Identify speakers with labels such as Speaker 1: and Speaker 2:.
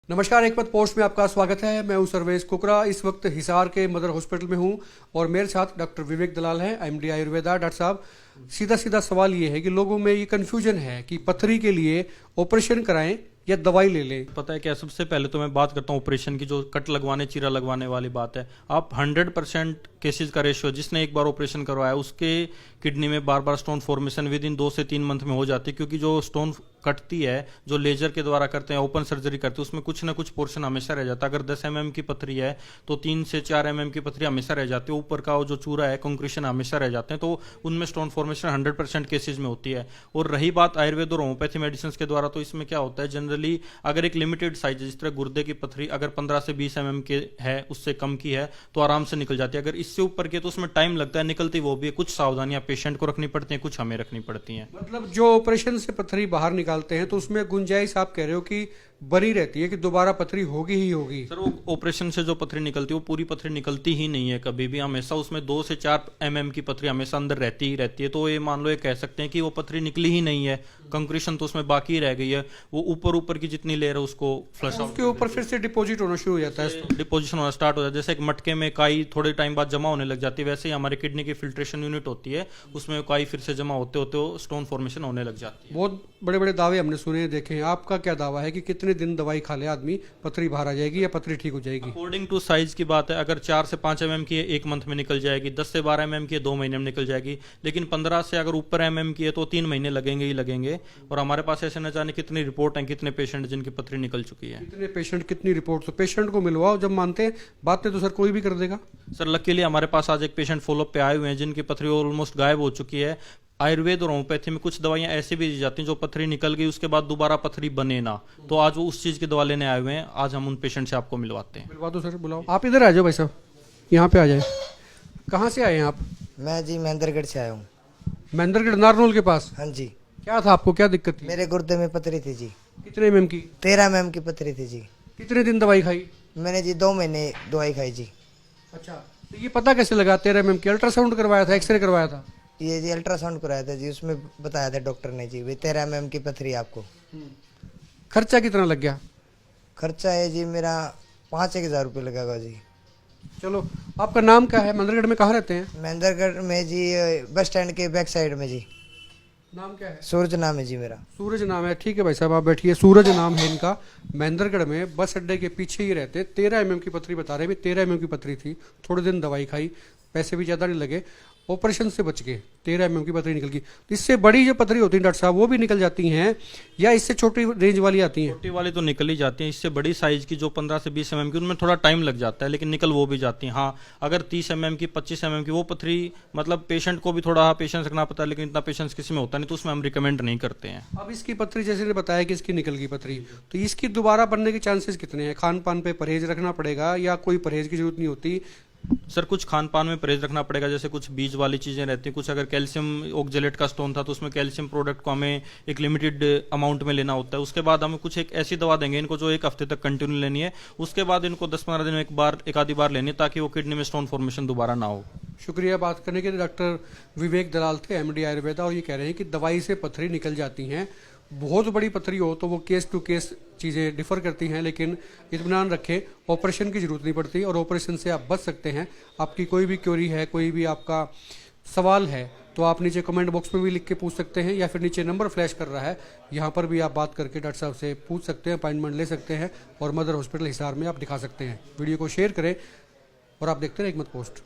Speaker 1: नमस्कार, एक मत पोस्ट में आपका स्वागत है। मैं हूं सर्वेश कुकरा। इस वक्त हिसार के मदर हॉस्पिटल में हूं और मेरे साथ डॉक्टर विवेक दलाल हैं, एमडी आयुर्वेदा। डॉक्टर साहब, सीधा सीधा सवाल ये है कि लोगों में ये कन्फ्यूजन है कि पथरी के लिए ऑपरेशन कराएं या दवाई ले लें।
Speaker 2: पता है क्या, सबसे पहले तो मैं बात करता हूँ ऑपरेशन की। जो कट लगवाने, चीरा लगवाने वाली बात है, आप 100% केसेस का रेशियो, जिसने एक बार ऑपरेशन करवाया उसके किडनी में बार बार स्टोन फॉर्मेशन विद इन 2 से 3 मंथ में हो जाती है। क्योंकि जो स्टोन कटती है, जो लेजर के द्वारा करते हैं, ओपन सर्जरी करते हैं, उसमें कुछ ना कुछ पोर्शन हमेशा रह जाता है। अगर 10 mm की पथरी है तो 3 से 4 mm की पथरी हमेशा रह जाती है। ऊपर का जो चूरा है, कंक्रीशन हमेशा रह जाते हैं। तो उनमें स्टोन फॉर्मेशन 100% केसेज में होती है। और रही बात आयुर्वेद और होम्योपैथी मेडिसिन के द्वारा, तो इसमें क्या होता है, जनरली अगर एक लिमिटेड साइज, जिस तरह गुर्दे की पथरी अगर 15 से 20 mm के है, उससे कम की है तो आराम से निकल जाती है। अगर इससे ऊपर की है तो उसमें टाइम लगता है, निकलती वो भी है। कुछ सावधानियां पेशेंट को रखनी पड़ती हैं, कुछ हमें रखनी पड़ती हैं।
Speaker 1: मतलब जो ऑपरेशन से पथरी बाहर निकालते हैं तो उसमें गुंजाइश आप कह रहे हो कि बनी रहती है कि दोबारा पथरी होगी ही होगी।
Speaker 2: सर, वो ऑपरेशन से जो पथरी निकलती है वो पूरी पथरी निकलती ही नहीं है कभी भी। हमेशा उसमें 2 से 4 mm की पथरी हमेशा अंदर रहती ही रहती है। तो ये मान लो, ये कह सकते हैं कि वो पथरी निकली ही नहीं है, कंक्रीशन तो उसमें बाकी रह गई है। वो ऊपर की जितनी लेयर है उसको फ्लश आउट,
Speaker 1: उसके ऊपर फिर से डिपॉजिट होना शुरू हो जाता है,
Speaker 2: डिपोजिशन होना स्टार्ट हो जाता है। जैसे एक मटके में काई थोड़े टाइम बाद जमा होने लग जाती है, वैसे ही हमारी किडनी की फिल्ट्रेशन यूनिट होती है, उसमें काई फिर से जमा होते होते स्टोन फॉर्मेशन होने लग जाती है।
Speaker 1: बहुत बड़े बड़े दावे हमने सुने देखे हैं। आपका क्या दावा है कि कितने दिन दवाई खा ले आदमी पथरी बाहर आ जाएगी या पथरी ठीक हो जाएगी?
Speaker 2: अकॉर्डिंग टू साइज की बात है। अगर 4 से 5 mm की है, 1 मंथ में निकल जाएगी। 10 से 12 mm की है, 2 महीने में निकल जाएगी। लेकिन 15 से अगर ऊपर mm की है तो 3 महीने लगेंगे ही लगेंगे। और हमारे पास ऐसे न जाने कितनी रिपोर्ट हैं, कितने पेशेंट जिनकी पथरी निकल चुकी है।
Speaker 1: कितने पेशेंट, कितनी रिपोर्ट? तो पेशेंट को मिलवाओ, जब मानते हैं बातें तो सर कोई भी कर देगा।
Speaker 2: सर, लकीली हमारे पास आज एक पेशेंट फॉलोअप पे आए हुए हैं जिनकी पथरी ऑलमोस्ट गायब हो चुकी है। आयुर्वेद और होम्योपैथी में कुछ दवाइयां ऐसी भी दी जाती हैं जो पथरी निकल गई उसके बाद दोबारा पथरी बने ना, तो आज वो उस चीज की दवा लेने आए हुए हैं। आज हम उन पेशेंट से आपको मिलवाते हैं।
Speaker 1: मिलवा दो सर, बुलाओ। आप इधर आ जाओ भाई साहब, यहाँ पे आ जाए। कहाँ से आए हैं आप?
Speaker 3: मैं जी महेंद्रगढ़ से आया हूँ।
Speaker 1: महेंद्रगढ़, नारनौल के पास?
Speaker 3: हाँ जी।
Speaker 1: क्या था आपको, क्या दिक्कत थी?
Speaker 3: मेरे गुर्दे में पथरी थी जी।
Speaker 1: कितने एमएम की?
Speaker 3: 13 mm की पथरी थी जी।
Speaker 1: कितने दिन दवाई खाई?
Speaker 3: मैंने जी 2 महीने दवाई खाई जी।
Speaker 1: अच्छा, तो ये पता कैसे लगा 13 एमएम की? अल्ट्रासाउंड करवाया था, एक्सरे करवाया था?
Speaker 3: ये जी अल्ट्रासाउंड कराया था जी, उसमें बताया था डॉक्टर ने जी, भाई 13 mm की पथरी है आपको।
Speaker 1: खर्चा कितना लग गया?
Speaker 3: खर्चा है जी मेरा 5-1 हज़ार रुपये लगेगा जी।
Speaker 1: चलो, आपका नाम क्या है? महेंद्रगढ़ में कहाँ रहते हैं?
Speaker 3: महेंद्रगढ़ में जी बस स्टैंड के बैक साइड में जी।
Speaker 1: नाम क्या है?
Speaker 3: सूरज नाम है जी मेरा।
Speaker 1: सूरज नाम है, ठीक है भाई साहब, आप बैठिए। सूरज नाम है इनका। महेंद्रगढ़ में बस अड्डे के पीछे ही रहते। 13 एमएम की पथरी बता रहे हैं। 13 एमएम की पथरी थी, थोड़े दिन दवाई खाई, पैसे भी ज़्यादा नहीं लगे, ऑपरेशन से बच गए, 13 एमएम की पथरी निकल गई। इससे बड़ी जो पथरी होती है डॉक्टर साहब, वो भी निकल जाती हैं या इससे छोटी रेंज वाली आती हैं?
Speaker 2: छोटी वाली तो निकल ही जाती हैं। इससे बड़ी साइज की जो 15 से 20 mm की, उनमें थोड़ा टाइम लग जाता है, लेकिन निकल वो भी जाती हैं। हाँ, अगर 30 mm की, 25 mm की वो पथरी, मतलब पेशेंट को भी थोड़ा पेशेंस रखना पड़ता है, लेकिन इतना पेशेंस किसी में होता नहीं, तो उसमें हम रिकमेंड नहीं करते हैं।
Speaker 1: अब इसकी पथरी, जैसे ने बताया कि इसकी निकल गई पथरी, तो इसकी दोबारा बनने के चांसेस कितने हैं? खान पान पे परहेज रखना पड़ेगा या कोई परहेज की जरूरत नहीं होती?
Speaker 2: सर, कुछ खान पान में परहेज रखना पड़ेगा। जैसे कुछ बीज वाली चीज़ें रहती हैं, कुछ अगर कैल्शियम ऑक्जेलेट का स्टोन था तो उसमें कैल्शियम प्रोडक्ट को हमें एक लिमिटेड अमाउंट में लेना होता है। उसके बाद हमें कुछ एक ऐसी दवा देंगे इनको जो 1 हफ्ते तक कंटिन्यू लेनी है। उसके बाद इनको 10-15 दिन में एक आधी बार लेनी है, ताकि वो किडनी में स्टोन फॉर्मेशन दोबारा ना हो।
Speaker 1: शुक्रिया बात करने के लिए। डॉक्टर विवेक दलाल थे, एमडी आयुर्वेदा, और ये कह रहे हैं कि दवाई से पथरी निकल जाती हैं। बहुत बड़ी पथरी हो तो वो केस टू केस चीज़ें डिफर करती हैं, लेकिन इत्मीनान रखें, ऑपरेशन की ज़रूरत नहीं पड़ती और ऑपरेशन से आप बच सकते हैं। आपकी कोई भी क्वेरी है, कोई भी आपका सवाल है, तो आप नीचे कमेंट बॉक्स में भी लिख के पूछ सकते हैं, या फिर नीचे नंबर फ्लैश कर रहा है, यहाँ पर भी आप बात करके डॉक्टर साहब से पूछ सकते हैं, अपॉइंटमेंट ले सकते हैं और मदर हॉस्पिटल हिसार में आप दिखा सकते हैं। वीडियो को शेयर करें और आप देखते रहें एक मत पोस्ट।